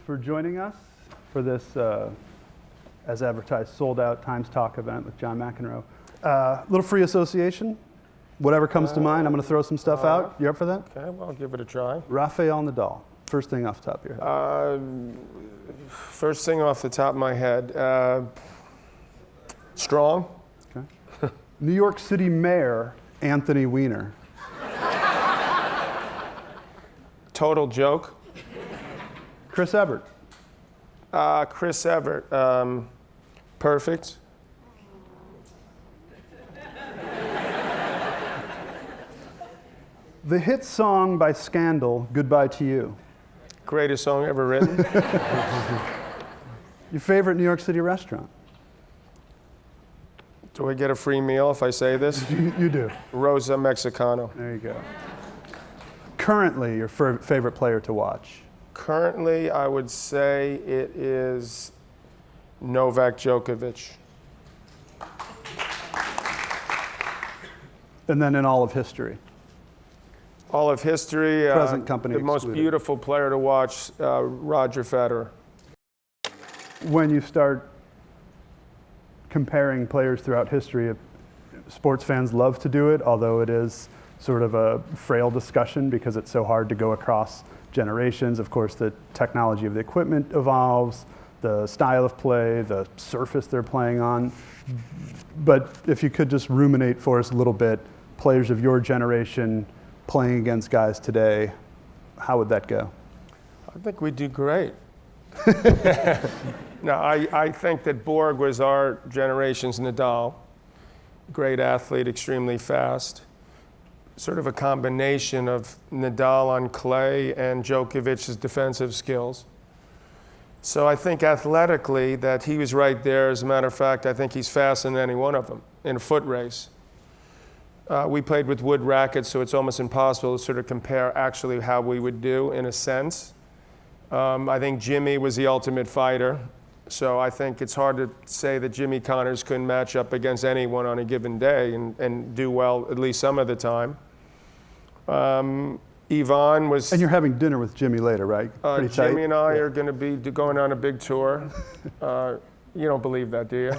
for joining us for this, as advertised, sold-out Times Talk event with John McEnroe. Little free association. Whatever comes to mind, I'm going to throw some stuff out. You up for that? Okay, well, I'll give it a try. Rafael Nadal. First thing off the top of your head. First thing off the top of my head, strong. Okay. New York City Mayor Anthony Weiner. Total joke. Chris Evert. Chris Evert, perfect. The hit song by Scandal, Goodbye to You. Greatest song ever written. Your favorite New York City restaurant? Do I get a free meal if I say this? You do. Rosa Mexicano. There you go. Currently, your favorite player to watch? Currently, I would say it is Novak Djokovic. And then in all of history? All of history, Present company the most excluded. beautiful player to watch, Roger Federer. When you start comparing players throughout history, sports fans love to do it, although it is sort of a frail discussion because it's so hard to go across generations. Of course, the technology of the equipment evolves, the style of play, the surface they're playing on. But if you could just ruminate for us a little bit, players of your generation playing against guys today, how would that go? I think we do great. No, I think that Borg was our generation's Nadal. Great athlete, extremely fast. Sort of a combination of Nadal on clay and Djokovic's defensive skills. So I think athletically that he was right there. As a matter of fact, I think he's faster than any one of them in a foot race. We played with wood rackets, so it's almost impossible to sort of compare actually how we would do in a sense. I think Jimmy was the ultimate fighter. So I think it's hard to say that Jimmy Connors couldn't match up against anyone on a given day and do well at least some of the time. Yvonne was... And you're having dinner with Jimmy later, right? Pretty tight? Jimmy and I are going to be going on a big tour. You don't believe that, do you?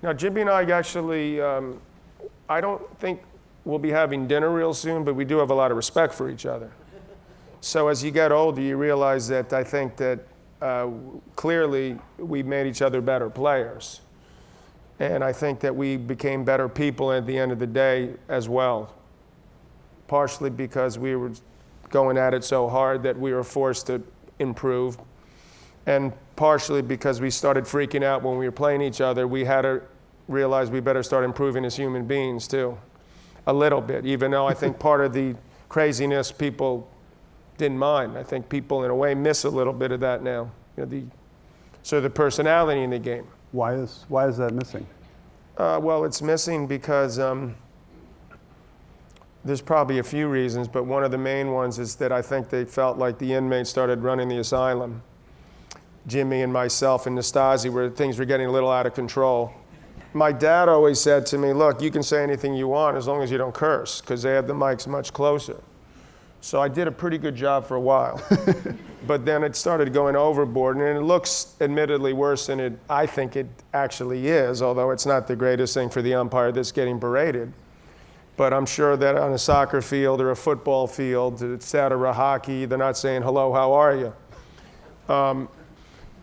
Now, Jimmy and I actually, I don't think we'll be having dinner real soon, but we do have a lot of respect for each other. So as you get older, you realize that I think that clearly we made each other better players. And I think that we became better people at the end of the day as well. Partially because we were going at it so hard that we were forced to improve. And partially because we started freaking out when we were playing each other. We had to realize we better start improving as human beings too. A little bit, even though I think part of the craziness people didn't mind. I think people in a way miss a little bit of that now. You know, the personality in the game. Why is that missing? Well, it's missing because there's probably a few reasons, but one of the main ones is that I think they felt like the inmates started running the asylum. Jimmy and myself and Nastasi, where things were getting a little out of control. My dad always said to me, look, you can say anything you want as long as you don't curse, because they have the mics much closer. So I did a pretty good job for a while. But then it started going overboard, and it looks admittedly worse than I think it actually is, although it's not the greatest thing for the umpire that's getting berated. But I'm sure that on a soccer field or a football field, etc., hockey, they're not saying, hello, how are you?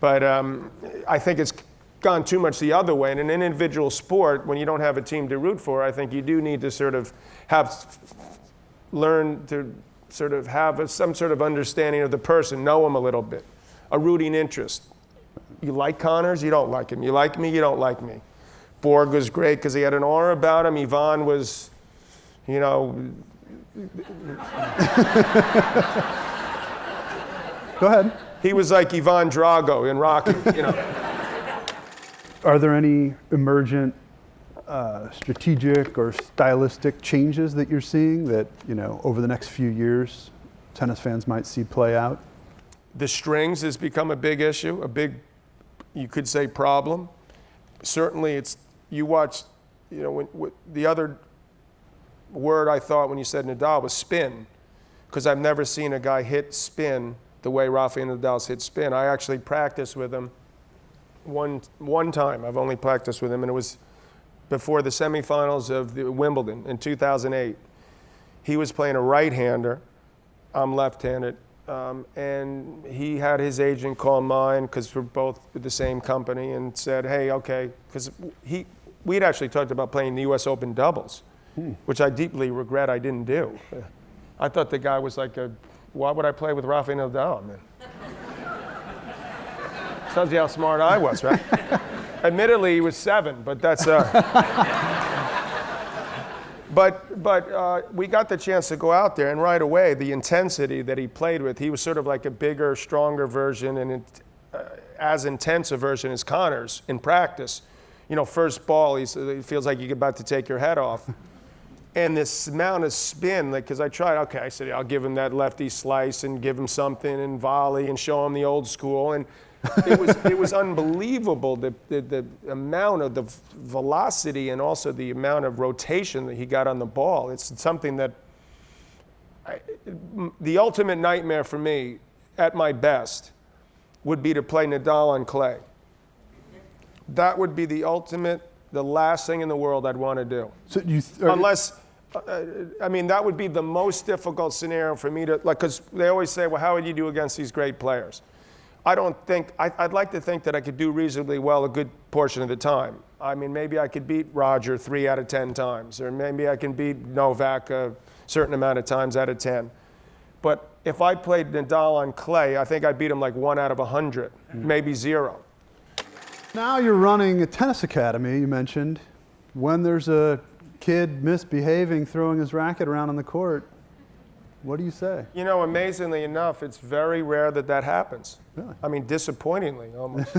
But I think it's gone too much the other way. In an individual sport, when you don't have a team to root for, I think you do need to sort of learn to sort of have some sort of understanding of the person, know him a little bit, a rooting interest. You like Connors, you don't like him. You like me, you don't like me. Borg was great because he had an aura about him. Yvonne was, you know. Go ahead. He was like Ivan Drago in Rocky, you know. Are there any emergent strategic or stylistic changes that you're seeing that, you know, over the next few years tennis fans might see play out? The strings has become a big issue, a big, you could say, problem. Certainly it's, you watch, you know, the other word I thought when you said Nadal was spin, because I've never seen a guy hit spin the way Rafael Nadal's hit spin. I actually practiced with him one time. I've only practiced with him, and it was before the semifinals of the Wimbledon in 2008. He was playing a right-hander. I'm left-handed. And he had his agent call mine, because we're both with the same company, and said, hey, okay, because we'd actually talked about playing the US Open doubles, which I deeply regret I didn't do. I thought the guy was like why would I play with Rafael Nadal, man? Tells you how smart I was, right? Admittedly, he was 7, but that's But we got the chance to go out there, and right away, the intensity that he played with, he was sort of like a bigger, stronger version, and as intense a version as Connor's in practice. You know, first ball, he feels like you're about to take your head off. And this amount of spin, because I tried, okay, I said, I'll give him that lefty slice and give him something and volley and show him the old school. And it was unbelievable, the amount of the velocity and also the amount of rotation that he got on the ball. It's something that, the ultimate nightmare for me, at my best, would be to play Nadal on clay. That would be the last thing in the world I'd want to do. So unless, I mean, that would be the most difficult scenario for me to, because they always say, well, how would you do against these great players? I'd like to think that I could do reasonably well a good portion of the time. I mean, maybe I could beat Roger 3 out of 10 times, or maybe I can beat Novak a certain amount of times out of 10. But if I played Nadal on clay, I think I'd beat him like 1 out of 100, maybe 0. Now you're running a tennis academy, you mentioned. When there's a kid misbehaving, throwing his racket around on the court, what do you say? You know, amazingly enough, it's very rare that that happens. Really? I mean, disappointingly, almost.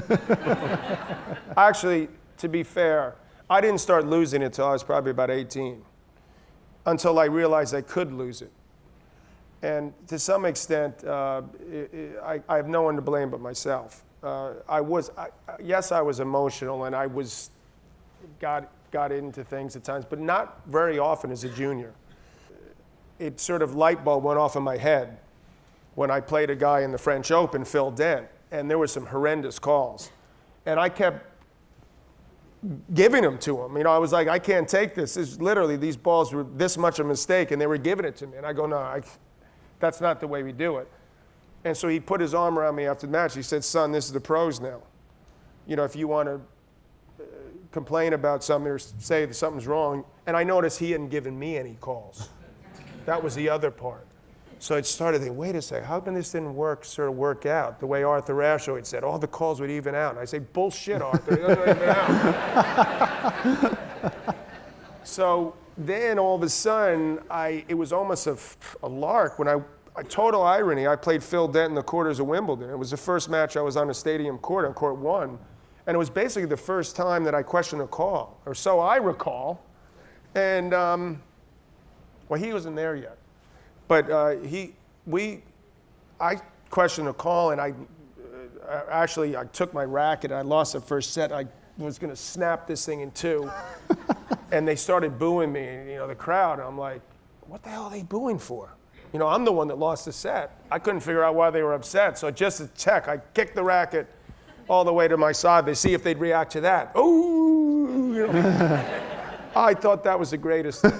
Actually, to be fair, I didn't start losing it until I was probably about 18, until I realized I could lose it. And to some extent, I have no one to blame but myself. Yes, I was emotional, and I got into things at times, but not very often as a junior. It sort of light bulb went off in my head when I played a guy in the French Open, Phil Dent, and there were some horrendous calls. And I kept giving them to him. You know, I was like, I can't take this. Literally, these balls were this much a mistake, and they were giving it to me. And I go, no, that's not the way we do it. And so he put his arm around me after the match. He said, son, this is the pros now. You know, if you want to complain about something or say that something's wrong. And I noticed he hadn't given me any calls. That was the other part. So it started thinking, wait a second, how come this didn't sort of work out? The way Arthur Ashe had said, all the calls would even out. And I say, bullshit, Arthur, it doesn't even out. So then all of a sudden, it was almost a lark when total irony, I played Phil Dent in the quarters of Wimbledon. It was the first match I was on a stadium court, on court 1. And it was basically the first time that I questioned a call, or so I recall. And, well, he wasn't there yet. But I questioned a call, and I took my racket, and I lost the first set. I was going to snap this thing in 2. And they started booing me, you know, the crowd. And I'm like, what the hell are they booing for? You know, I'm the one that lost the set. I couldn't figure out why they were upset. So just to check, I kicked the racket all the way to my side to see if they'd react to that. Ooh, you know. I thought that was the greatest thing.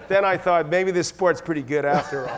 Then I thought, maybe this sport's pretty good after all.